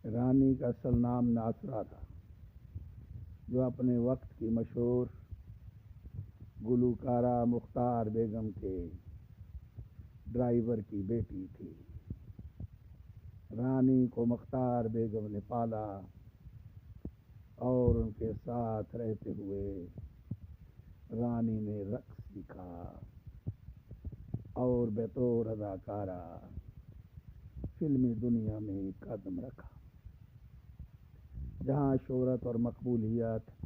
رانی کا اصل نام ناصرہ تھا، جو اپنے وقت کی مشہور گلوکارہ مختار بیگم کے ڈرائیور کی بیٹی تھی۔ رانی کو مختار بیگم نے پالا اور ان کے ساتھ رہتے ہوئے رانی نے رقص سیکھا اور بطور اداکارہ فلمی دنیا میں قدم رکھا، جہاں شہرت اور مقبولیت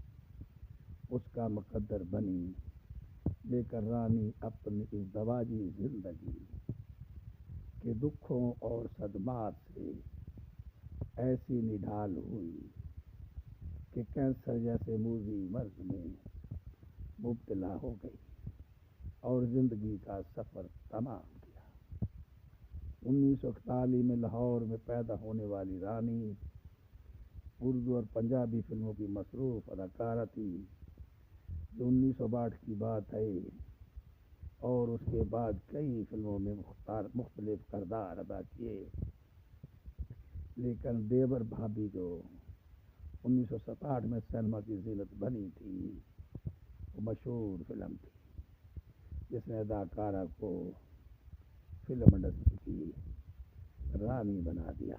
اس کا مقدر بنی۔ لیکن رانی اپنی ازدواجی زندگی کے دکھوں اور صدمات سے ایسی نڈھال ہوئی کہ کینسر جیسے موذی مرض میں مبتلا ہو گئی اور زندگی کا سفر تمام کیا۔ 1941 میں لاہور میں پیدا ہونے والی رانی اردو اور پنجابی فلموں کی مصروف اداکارہ تھی، جو 1962 کی بات ہے، اور اس کے بعد کئی فلموں میں مختلف کردار ادا کیے۔ لیکن دیور بھابھی جو 1967 میں سینما کی زینت بنی تھی، وہ مشہور فلم تھی جس نے اداکارہ کو فلم انڈسٹری کی رانی بنا دیا۔